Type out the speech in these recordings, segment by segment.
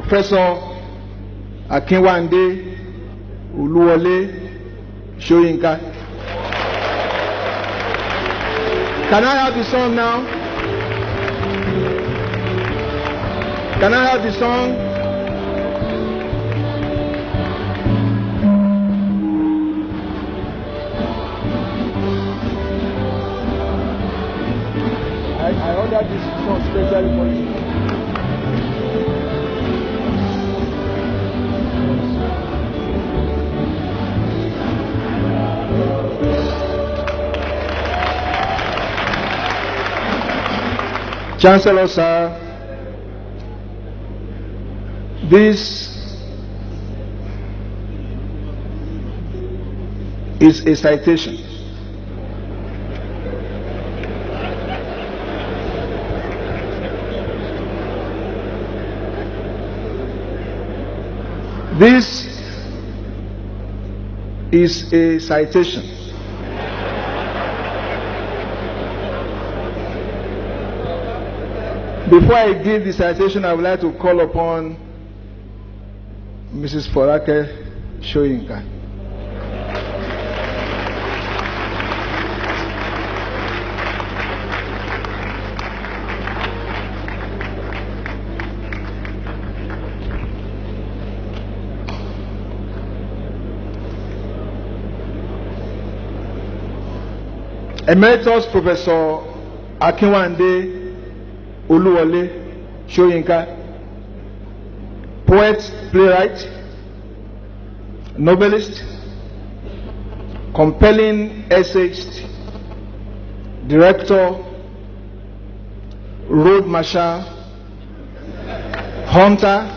Professor Akinwande Oluwole Shoyinka. Can I have the song now? Can I have the song? I ordered this song specially for you. Chancellor, sir, this is a citation. This is a citation. Before I give the citation, I would like to call upon Mrs. Forake Shoyinka. Emeritus Professor Akinwande Oluwole Shoyinka, poet, playwright, novelist, compelling essayist, director, road marshal, hunter,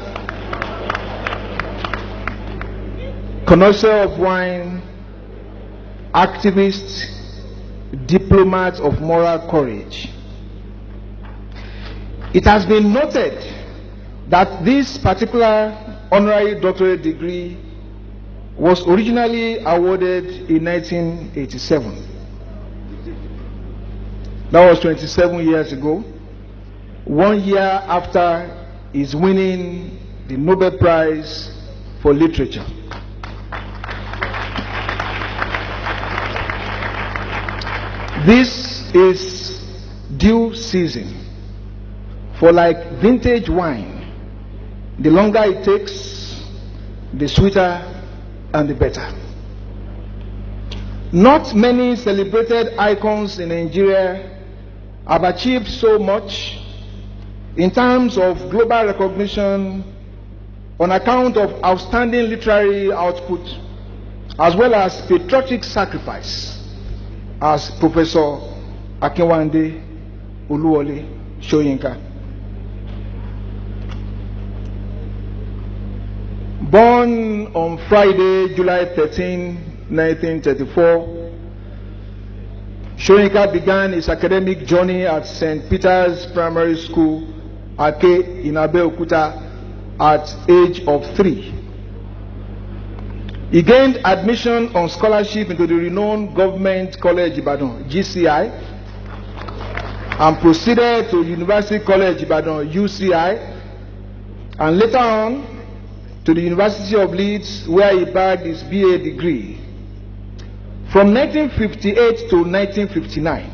connoisseur of wine, activist, diplomat of moral courage. It has been noted that this particular honorary doctorate degree was originally awarded in 1987. That was 27 years ago, 1 year after his winning the Nobel Prize for Literature. This is due season. For like vintage wine, the longer it takes, the sweeter and the better. Not many celebrated icons in Nigeria have achieved so much in terms of global recognition on account of outstanding literary output as well as patriotic sacrifice as Professor Akinwande Oluwole Shoyinka. Born on Friday, July 13, 1934, Shoyinka began his academic journey at St. Peter's Primary School, Ake, in Abeokuta, at age of 3. He gained admission on scholarship into the renowned Government College Ibadan, GCI, and proceeded to University College Ibadan, UCI, and later on to the University of Leeds, where he bagged his BA degree. From 1958 to 1959,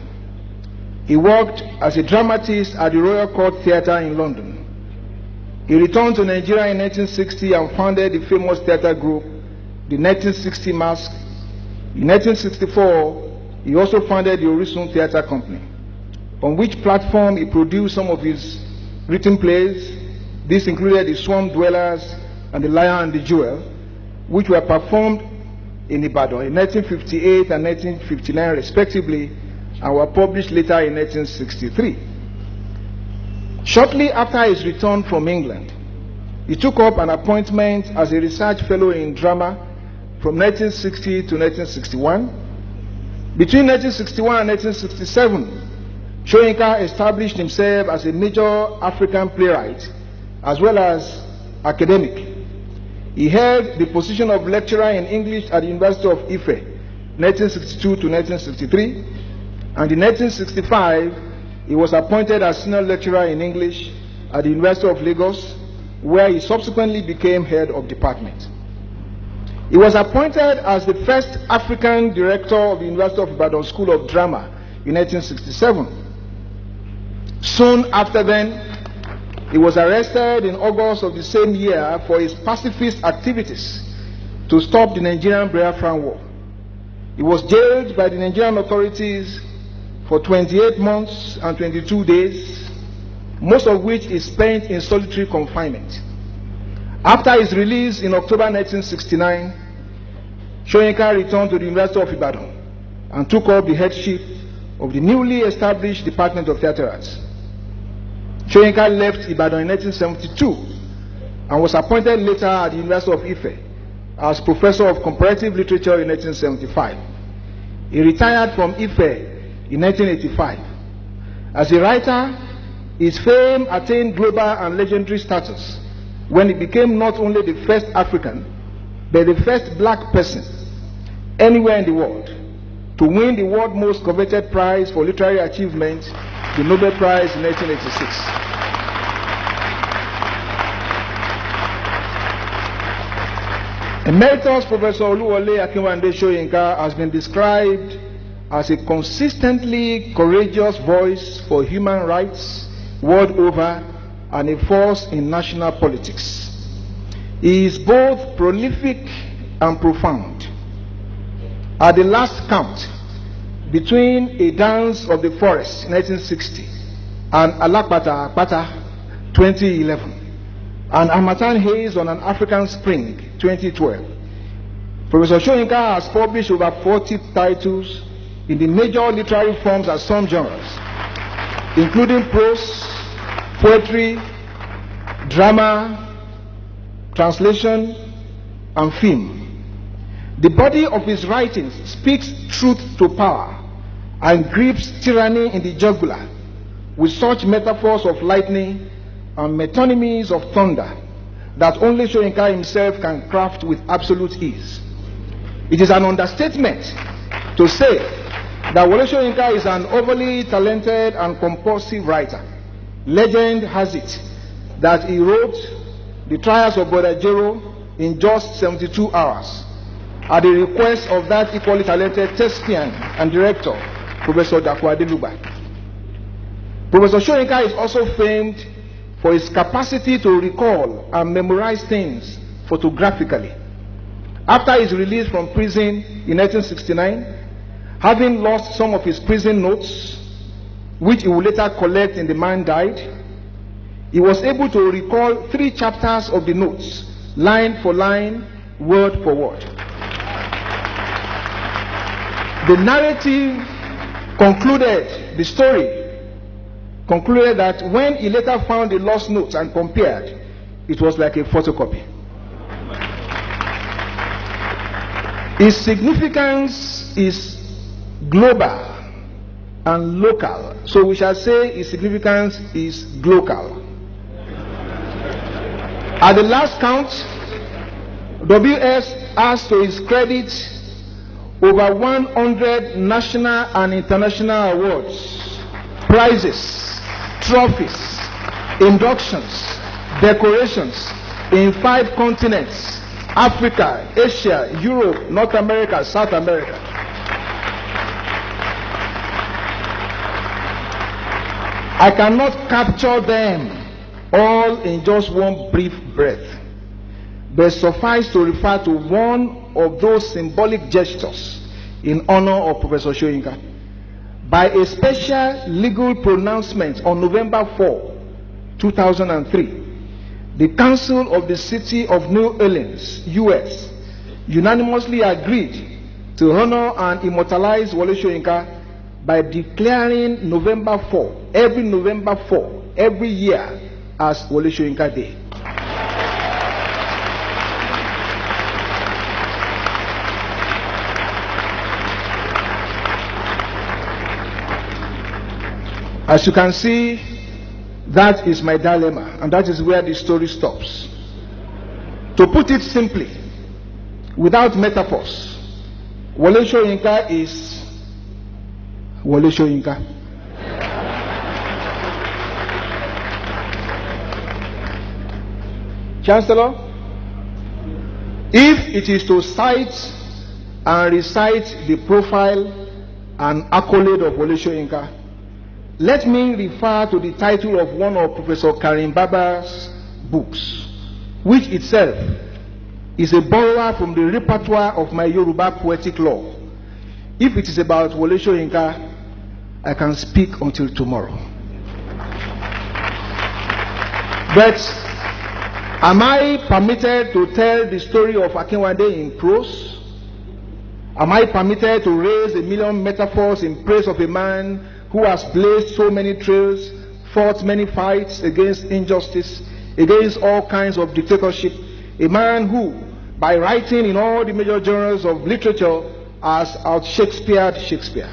he worked as a dramatist at the Royal Court Theatre in London. He returned to Nigeria in 1960 and founded the famous theatre group, the 1960 Masque. In 1964, he also founded the Orisun Theatre Company, on which platform he produced some of his written plays. This included The Swamp Dwellers and The Lion and the Jewel, which were performed in Ibadan in 1958 and 1959 respectively, and were published later in 1963. Shortly after his return from England, he took up an appointment as a research fellow in drama from 1960 to 1961. Between 1961 and 1967, Shoyinka established himself as a major African playwright as well as academic. He held the position of lecturer in English at the University of Ife, 1962 to 1963, and in 1965, he was appointed as senior lecturer in English at the University of Lagos, where he subsequently became head of department. He was appointed as the first African director of the University of Ibadan School of Drama in 1967. Soon after then, he was arrested in August of the same year for his pacifist activities to stop the Nigerian Biafran War. He was jailed by the Nigerian authorities for 28 months and 22 days, most of which is spent in solitary confinement. After his release in October 1969, Shoyinka returned to the University of Ibadan and took up the headship of the newly established Department of Theatre Arts. Shoyinka left Ibadan in 1972 and was appointed later at the University of Ife as Professor of Comparative Literature in 1975. He retired from Ife in 1985. As a writer, his fame attained global and legendary status when he became not only the first African, but the first black person anywhere in the world to win the world's most coveted prize for literary achievement, the Nobel Prize in 1986. Emeritus Professor Wole Shoyinka has been described as a consistently courageous voice for human rights world over and a force in national politics. He is both prolific and profound. At the last count, between A Dance of the Forest 1960 and Alakbata Akbata 2011 and Harmattan Haze on an African Spring 2012, Professor Shoyinka has published over 40 titles in the major literary forms and some genres, including prose, poetry, drama, translation, and film. The body of his writings speaks truth to power and grips tyranny in the jugular with such metaphors of lightning and metonymies of thunder that only Shoyinka himself can craft with absolute ease. It is an understatement to say that Wole Shoyinka is an overly talented and compulsive writer. Legend has it that he wrote The Trials of Brother Jero in just 72 hours at the request of that equally talented thespian and director, Professor Dapo Adeluba. Professor Shoyinka is also famed for his capacity to recall and memorize things photographically. After his release from prison in 1969, having lost some of his prison notes, which he would later collect in The Man Died, he was able to recall 3 chapters of the notes, line for line, word for word. The narrative concluded, the story concluded that when he later found the lost notes and compared, it was like a photocopy. His significance is global and local, so we shall say his significance is glocal. At the last count, WS has to his credit over 100 national and international awards, prizes, trophies, inductions, decorations in 5 continents: Africa, Asia, Europe, North America, South America. I cannot capture them all in just one brief breath, but suffice to refer to one of those symbolic gestures in honor of Professor Shoyinka. By a special legal pronouncement on November 4, 2003, the Council of the City of New Orleans, US, unanimously agreed to honor and immortalize Wole Shoyinka by declaring November 4, every November 4, every year, as Wole Shoyinka Day. As you can see, that is my dilemma, and that is where the story stops. To put it simply, without metaphors, Wole Shoyinka is Wole Shoyinka. Chancellor, if it is to cite and recite the profile and accolade of Wole Shoyinka, let me refer to the title of one of Professor Karim Baba's books, which itself is a borrower from the repertoire of my Yoruba poetic lore. If it is about Wole Shoyinka, I can speak until tomorrow. But am I permitted to tell the story of Akinwande in prose? Am I permitted to raise a million metaphors in praise of a man who has blazed so many trails, fought many fights against injustice, against all kinds of dictatorship, a man who, by writing in all the major genres of literature, has out-Shakespeared Shakespeare?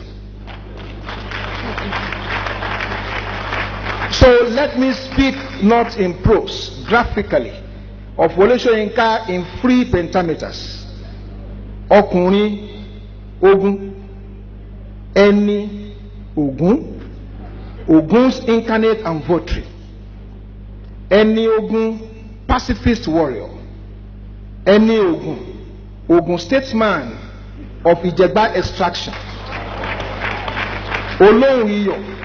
So let me speak not in prose, graphically, of Wole Shoyinka in three pentameters: Ọkùnrin, Ogun, Ẹni, Ogun, Ogun's incarnate and votary. Ẹni Ogun, pacifist warrior. Ẹni Ogun, Ogun statesman of Ijegba extraction. Olohun Iyo,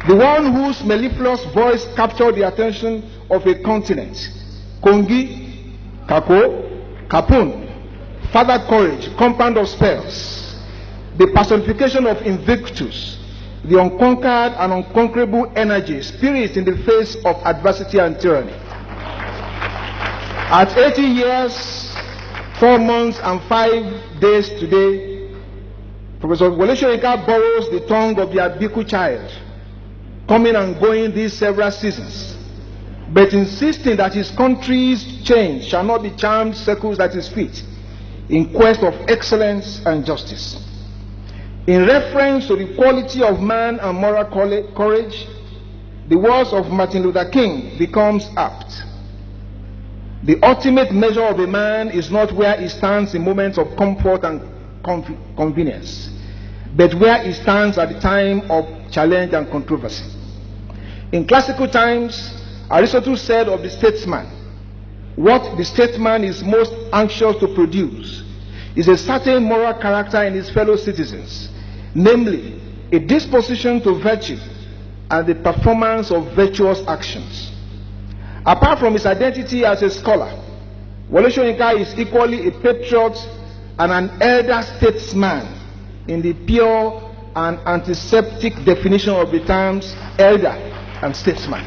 the one whose mellifluous voice captured the attention of a continent. Kongi, Kako, Kapun, Father Courage, compound of spells, the personification of Invictus, the unconquered and unconquerable energy, spirit in the face of adversity and tyranny. At 80 years, 4 months and 5 days today, Professor Wole Shoyinka borrows the tongue of the Abiku child, coming and going these several seasons, but insisting that his country's change shall not be charmed circles at his feet, in quest of excellence and justice. In reference to the quality of man and moral courage, the words of Martin Luther King becomes apt. The ultimate measure of a man is not where he stands in moments of comfort and convenience, but where he stands at the time of challenge and controversy. In classical times, Aristotle said of the statesman, what the statesman is most anxious to produce is a certain moral character in his fellow citizens, namely, a disposition to virtue and the performance of virtuous actions. Apart from his identity as a scholar, Wole Shoyinka is equally a patriot and an elder statesman in the pure and antiseptic definition of the terms elder and statesman.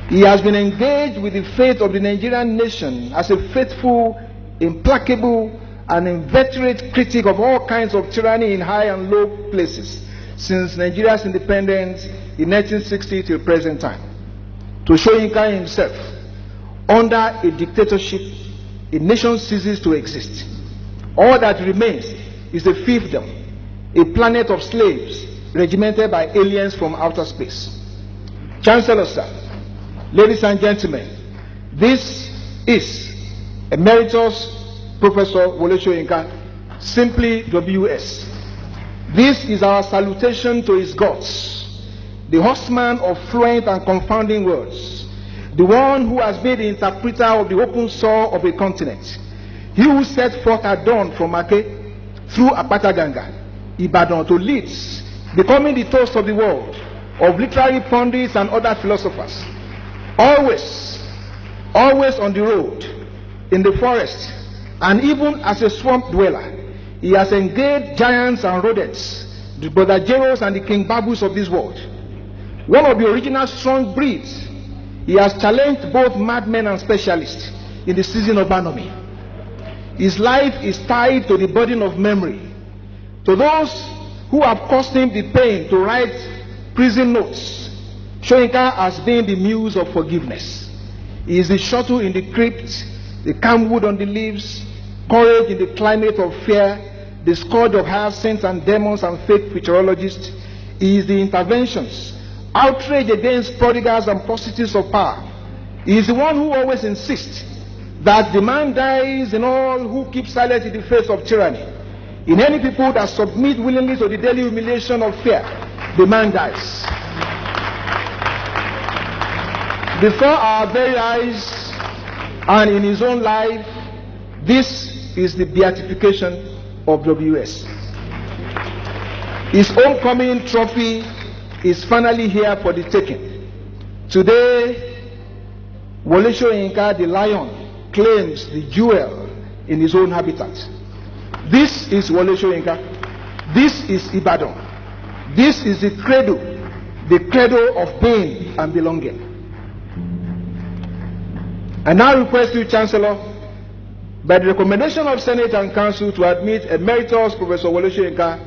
He has been engaged with the fate of the Nigerian nation as a faithful, implacable, and inveterate critic of all kinds of tyranny in high and low places since Nigeria's independence in 1960 till present time. To Shoyinka himself, under a dictatorship, a nation ceases to exist. All that remains is a fiefdom, a planet of slaves regimented by aliens from outer space. Chancellor, sir, ladies and gentlemen, this is Emeritus Professor Wole Shoyinka, simply WS. This is our salutation to his gods, the horseman of fluent and confounding words, the one who has been the interpreter of the open soul of a continent, he who set forth at dawn from Ake through Apataganga, Ibadan to Leeds, becoming the toast of the world, of literary pundits and other philosophers. Always on the road, in the forest, and even as a swamp dweller, he has engaged giants and rodents, the Brother Jeros and the King Babus of this world. One of the original strong breeds, he has challenged both madmen and specialists in the season of Banomi. His life is tied to the burden of memory. To those who have caused him the pain to write prison notes, Shoyinka has been the muse of forgiveness. He is the shuttle in the crypt, the camwood on the leaves, courage in the climate of fear, the scourge of hyacinths and demons and fake futurologists. He is the interventions, outrage against prodigals and prostitutes of power. He is the one who always insists that the man dies in all who keep silent in the face of tyranny. In any people that submit willingly to the daily humiliation of fear, the man dies. Before our very eyes, And in his own life, this is the beatification of WS. His homecoming trophy is finally here for the taking. Today, Wole Shoyinka, the lion, claims the jewel in his own habitat. This is Wole Shoyinka. This is Ibadan. This is the cradle of pain and belonging. I now request you, Chancellor, by the recommendation of Senate and Council, to admit Emeritus Professor Wole Shoyinka,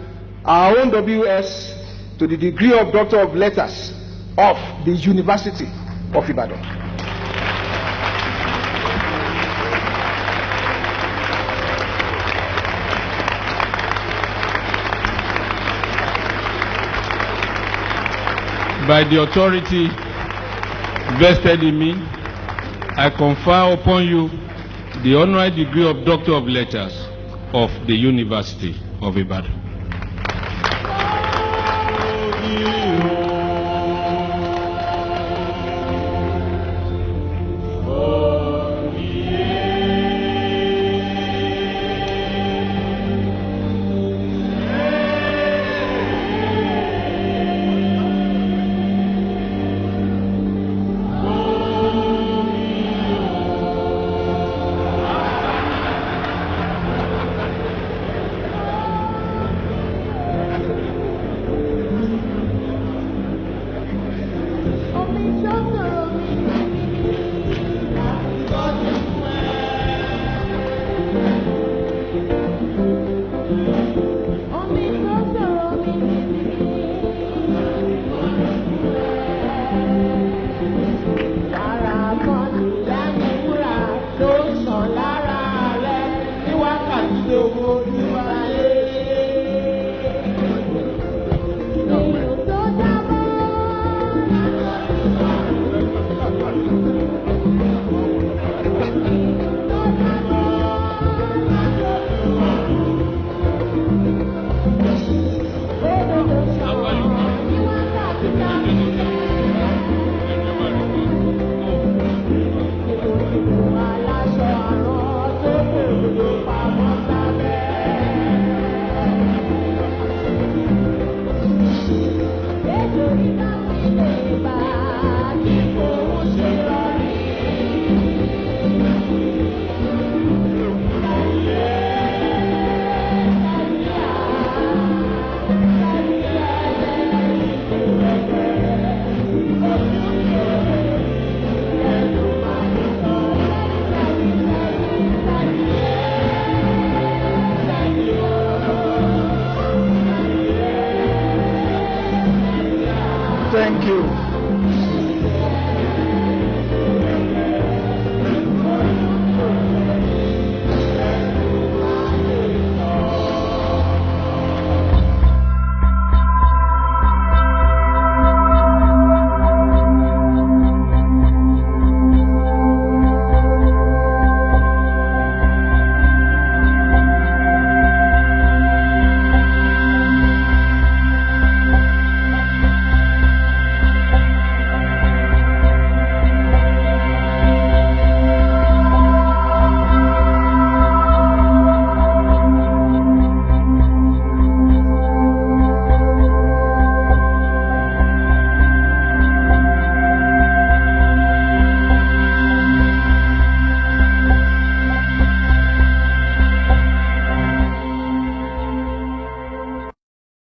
our own WS, to the degree of Doctor of Letters of the University of Ibadan. By the authority vested in me, I confer upon you the honorary degree of Doctor of Letters of the University of Ibadan. Thank you.